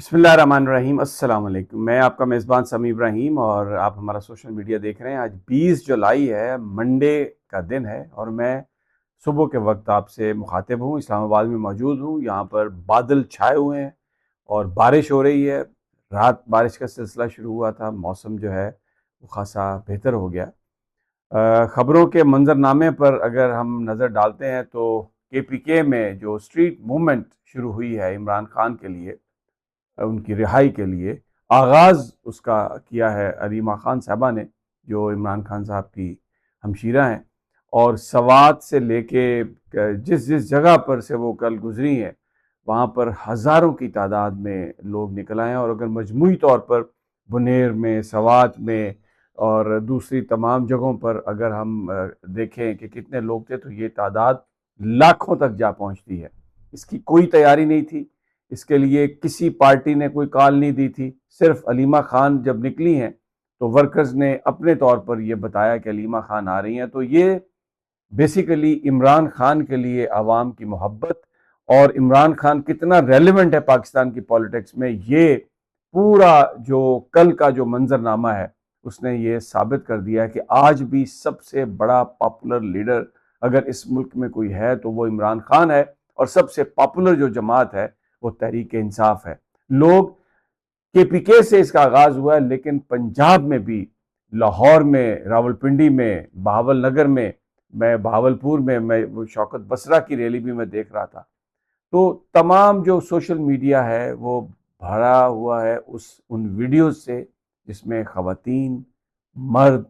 बिस्मिल्लाहिर्रहमानिर्रहीम। अस्सलाम वालेकुम। मैं आपका मेज़बान समी इब्राहिम और आप हमारा सोशल मीडिया देख रहे हैं। आज 20 जुलाई है, मंडे का दिन है और मैं सुबह के वक्त आपसे मुखातिब हूँ। इस्लामाबाद में मौजूद हूँ। यहाँ पर बादल छाए हुए हैं और बारिश हो रही है। रात बारिश का सिलसिला शुरू हुआ था, मौसम जो है वो ख़ासा बेहतर हो गया। ख़बरों के मंजरनामे पर अगर हम नज़र डालते हैं तो KPK में जो स्ट्रीट मूवमेंट शुरू हुई है इमरान खान के लिए, उनकी रिहाई के लिए आगाज़ उसका किया है अलीमा खान साहबा ने, जो इमरान खान साहब की हमशीरा हैं। और सवात से लेके जिस जिस जगह पर से वो कल गुजरी हैं वहाँ पर हज़ारों की तादाद में लोग निकल आए हैं। और अगर मजमूई तौर पर बुनेर में, सवात में और दूसरी तमाम जगहों पर अगर हम देखें कि कितने लोग थे, तो ये तादाद लाखों तक जा पहुँचती है। इसकी कोई तैयारी नहीं थी, इसके लिए किसी पार्टी ने कोई कॉल नहीं दी थी। सिर्फ अलीमा खान जब निकली हैं तो वर्कर्स ने अपने तौर पर यह बताया कि अलीमा खान आ रही हैं। तो ये बेसिकली इमरान खान के लिए आवाम की मोहब्बत और इमरान खान कितना रेलिवेंट है पाकिस्तान की पॉलिटिक्स में, ये पूरा जो कल का जो मंजरनामा है उसने ये साबित कर दिया है कि आज भी सबसे बड़ा पॉपुलर लीडर अगर इस मुल्क में कोई है तो वो इमरान खान है। और सबसे पॉपुलर जो जमात है वो तहरीक इंसाफ है। लोग KPK से इसका आगाज हुआ है, लेकिन पंजाब में भी, लाहौर में, रावलपिंडी में, बहावल नगर में, मैं बहावलपुर में, मैं वो शौकत बसरा की रैली भी मैं देख रहा था। तो तमाम जो सोशल मीडिया है वो भरा हुआ है उन वीडियोज से जिसमें खवातीन, मर्द,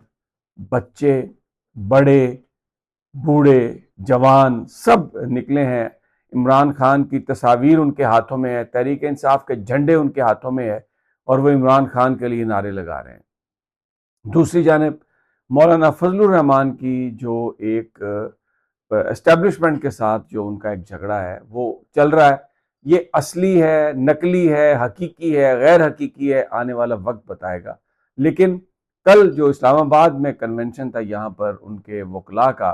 बच्चे, बड़े, बूढ़े, जवान सब निकले हैं। इमरान खान की तस्वीर उनके हाथों में है, तहरीक इंसाफ के झंडे उनके हाथों में है और वो इमरान खान के लिए नारे लगा रहे हैं। दूसरी जानिब मौलाना फजलुर रहमान की जो एक एस्टेब्लिशमेंट के साथ जो उनका एक झगड़ा है वो चल रहा है। ये असली है, नकली है, हकीकी है, गैर हकीकी है, आने वाला वक्त बताएगा। लेकिन कल जो इस्लामाबाद में कन्वेंशन था, यहाँ पर उनके वकला का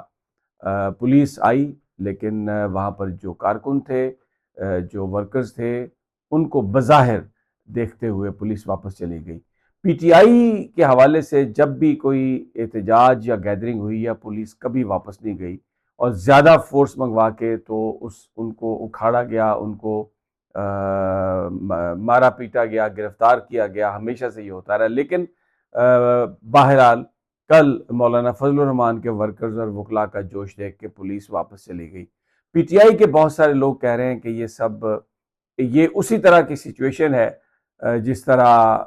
पुलिस आई, लेकिन वहाँ पर जो कारकुन थे, जो वर्कर्स थे, उनको बज़ाहिर देखते हुए पुलिस वापस चली गई। PTI के हवाले से जब भी कोई एहतजाज या गैदरिंग हुई या पुलिस कभी वापस नहीं गई और ज़्यादा फोर्स मंगवा के तो उनको उखाड़ा गया, उनको मारा पीटा गया, गिरफ्तार किया गया। हमेशा से ये होता रहा। लेकिन बहरहाल कल मौलाना फजलुर रहमान के वर्कर्स और वकला का जोश देख के पुलिस वापस चली गई। PTI के बहुत सारे लोग कह रहे हैं कि ये उसी तरह की सिचुएशन है जिस तरह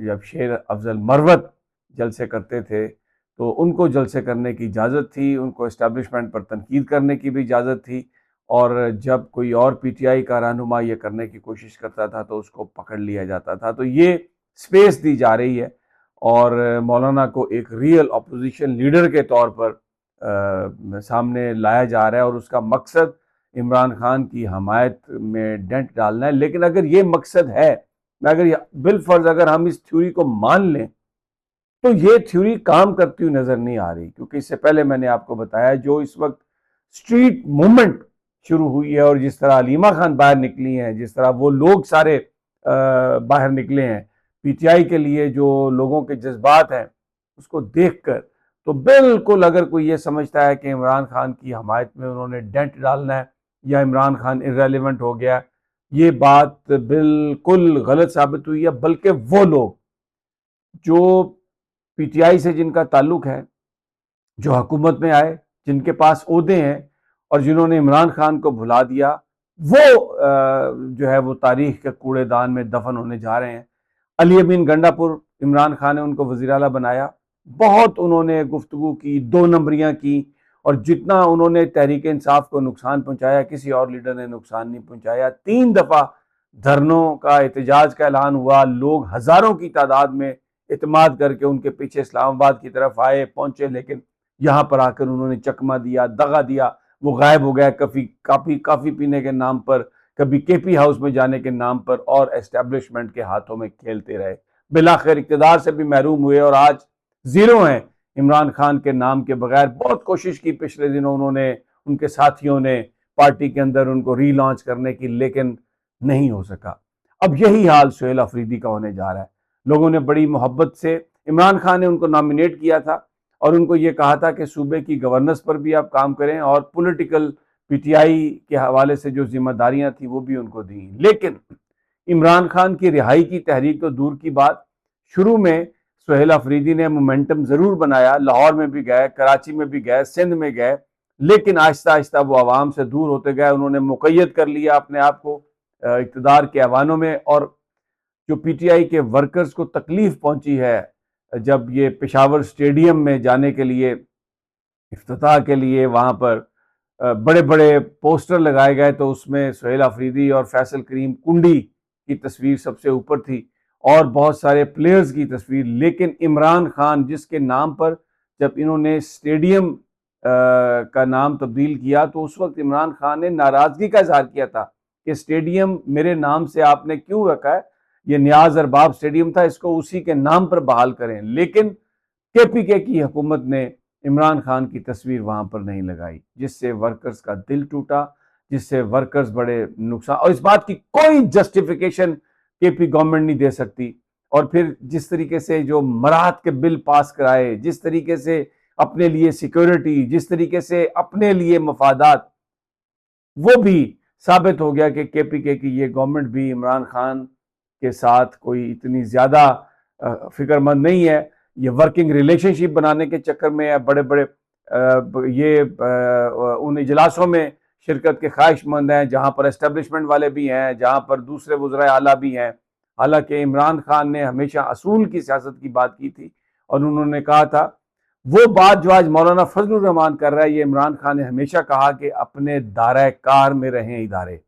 जब शेर अफजल मरवत जलसे करते थे तो उनको जलसे करने की इजाज़त थी, उनको इस्टेब्लिशमेंट पर तनकीद करने की भी इजाज़त थी। और जब कोई और PTI का रहनुमा ये करने की कोशिश करता था तो उसको पकड़ लिया जाता था। तो ये स्पेस दी जा रही है और मौलाना को एक रियल अपोजिशन लीडर के तौर पर सामने लाया जा रहा है और उसका मकसद इमरान खान की हमायत में डेंट डालना है। लेकिन अगर ये मकसद है, अगर बिलफर्ज अगर हम इस थ्योरी को मान लें तो ये थ्योरी काम करती हुई नजर नहीं आ रही, क्योंकि इससे पहले मैंने आपको बताया जो इस वक्त स्ट्रीट मूवमेंट शुरू हुई है और जिस तरह अलीमा खान बाहर निकली हैं, जिस तरह वो लोग सारे बाहर निकले हैं PTI के लिए, जो लोगों के जज्बात हैं उसको देखकर तो बिल्कुल अगर कोई ये समझता है कि इमरान खान की हमायत में उन्होंने डेंट डालना है या इमरान खान इररेलेवेंट हो गया, ये बात बिल्कुल गलत साबित हुई है। बल्कि वो लोग जो PTI से जिनका ताल्लुक है, जो हुकूमत में आए, जिनके पास ओहदे हैं और जिन्होंने इमरान खान को भुला दिया, वो जो है वो तारीख के कूड़ेदान में दफन होने जा रहे हैं। अली अमीन गंडापुर, इमरान खान ने उनको वज़ीर आला बनाया, बहुत उन्होंने गुफ्तगू की, 2 नंबरियाँ की और जितना उन्होंने तहरीक इंसाफ को नुकसान पहुँचाया किसी और लीडर ने नुकसान नहीं पहुँचाया। 3 दफ़ा धरनों का, एहतजाज का ऐलान हुआ, लोग हज़ारों की तादाद में इत्माद करके उनके पीछे इस्लामाबाद की तरफ आए, पहुँचे, लेकिन यहाँ पर आकर उन्होंने चकमा दिया, दगा दिया, वो गायब हो गया। काफ़ी पीने के नाम पर, कभी KP हाउस में जाने के नाम पर और एस्टेब्लिशमेंट के हाथों में खेलते रहे। बिलाखिर इक़्तिदार से भी महरूम हुए और आज जीरो हैं इमरान खान के नाम के बगैर। बहुत कोशिश की पिछले दिनों उन्होंने, उनके साथियों ने पार्टी के अंदर उनको रीलॉन्च करने की, लेकिन नहीं हो सका। अब यही हाल सुहेल अफरीदी का होने जा रहा है। लोगों ने बड़ी मोहब्बत से, इमरान खान ने उनको नॉमिनेट किया था और उनको ये कहा था कि सूबे की गवर्नेंस पर भी आप काम करें और पॉलिटिकल पीटीआई के हवाले से जो जिम्मेदारियां थी वो भी उनको दी। लेकिन इमरान खान की रिहाई की तहरीक तो दूर की बात, शुरू में सुहेल अफरीदी ने मोमेंटम जरूर बनाया, लाहौर में भी गए, कराची में भी गए, सिंध में गए, लेकिन आहिस्ता आहिस्ता वो आवाम से दूर होते गए। उन्होंने मुक़य्यद कर लिया अपने आप को इक़्तिदार के ऐवानों में। और जो पीटीआई के वर्कर्स को तकलीफ पहुंची है जब ये पेशावर स्टेडियम में जाने के लिए, इफ्तिताह के लिए वहां पर बड़े बड़े पोस्टर लगाए गए, तो उसमें सुहेल अफरीदी और फैसल करीम कुंडी की तस्वीर सबसे ऊपर थी और बहुत सारे प्लेयर्स की तस्वीर। लेकिन इमरान खान जिसके नाम पर जब इन्होंने स्टेडियम का नाम तब्दील किया, तो उस वक्त इमरान खान ने नाराजगी का इजहार किया था कि स्टेडियम मेरे नाम से आपने क्यों रखा है, ये नियाज अरबाब स्टेडियम था, इसको उसी के नाम पर बहाल करें। लेकिन केपीके की हुकूमत ने इमरान खान की तस्वीर वहां पर नहीं लगाई, जिससे वर्कर्स का दिल टूटा, जिससे वर्कर्स बड़े नुकसान, और इस बात की कोई जस्टिफिकेशन केपी गवर्नमेंट नहीं दे सकती। और फिर जिस तरीके से जो मराहत के बिल पास कराए, जिस तरीके से अपने लिए सिक्योरिटी, जिस तरीके से अपने लिए मफादात, वो भी साबित हो गया कि केपीके की ये गवर्नमेंट भी इमरान खान के साथ कोई इतनी ज्यादा फिक्रमंद नहीं है। ये वर्किंग रिलेशनशिप बनाने के चक्कर में है, बड़े बड़े ये उन इजलासों में शिरकत के ख्वाहिशमंद हैं जहां पर एस्टेब्लिशमेंट वाले भी हैं, जहां पर दूसरे वज़राए आला भी हैं। हालांकि इमरान खान ने हमेशा असूल की सियासत की बात की थी और उन्होंने कहा था, वो बात जो आज मौलाना फजलुर रहमान कर रहा है, ये इमरान खान ने हमेशा कहा कि अपने दायरे कार में रहें इदारे।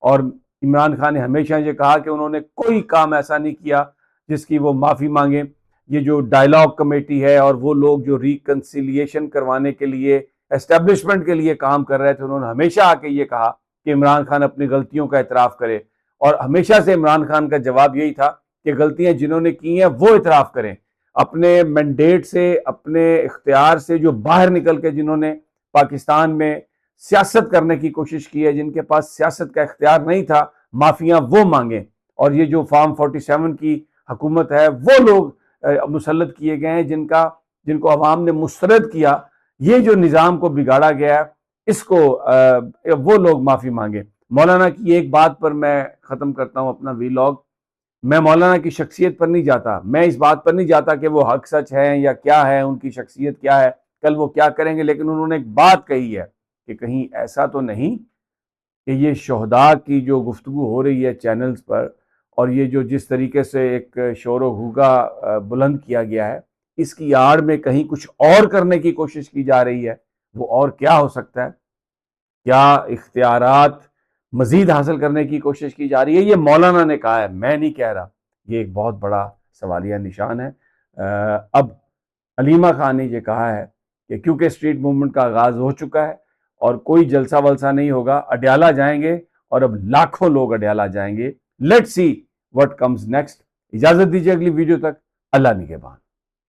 और इमरान खान ने हमेशा ये कहा कि उन्होंने कोई काम ऐसा नहीं किया जिसकी वो माफ़ी मांगे। ये जो डायलॉग कमेटी है और वो लोग जो रिकन्सिलिएशन करवाने के लिए एस्टेब्लिशमेंट के लिए काम कर रहे थे, उन्होंने हमेशा आके ये कहा कि इमरान खान अपनी गलतियों का इतराफ़ करे। और हमेशा से इमरान खान का जवाब यही था कि गलतियां जिन्होंने की हैं वो इतराफ़ करें। अपने मैंडेट से, अपने इख्तियार से जो बाहर निकल के जिन्होंने पाकिस्तान में सियासत करने की कोशिश की है, जिनके पास सियासत का इख्तियार नहीं था, माफिया वो मांगे। और ये जो फार्म 47 की हुकूमत है, वो लोग मुसल्लत किए गए हैं जिनको अवाम ने मुस्तरद किया। ये जो निज़ाम को बिगाड़ा गया है, इसको वो लोग माफ़ी मांगे। मौलाना की एक बात पर मैं ख़त्म करता हूँ अपना वीलॉग। मैं मौलाना की शख्सियत पर नहीं जाता, मैं इस बात पर नहीं जाता कि वो हक सच है या क्या है, उनकी शख्सियत क्या है, कल वो क्या करेंगे। लेकिन उन्होंने एक बात कही है कि कहीं ऐसा तो नहीं कि ये शोहदा की जो गुफ्तगू हो रही है चैनल्स पर, और ये जो जिस तरीके से एक शोर हुगा बुलंद किया गया है, इसकी आड़ में कहीं कुछ और करने की कोशिश की जा रही है। वो और क्या हो सकता है? क्या इख्तियारात मजीद हासिल करने की कोशिश की जा रही है? ये मौलाना ने कहा है, मैं नहीं कह रहा। ये एक बहुत बड़ा सवालिया निशान है। अब हलीमा खान ने ये कहा है कि क्योंकि स्ट्रीट मूवमेंट का आगाज हो चुका है और कोई जलसा वलसा नहीं होगा, अडयाला जाएंगे और अब लाखों लोग अडयाला जाएंगे। Let's see what comes next. इजाजत दीजिए अगली वीडियो तक। अल्लाह निगहबान।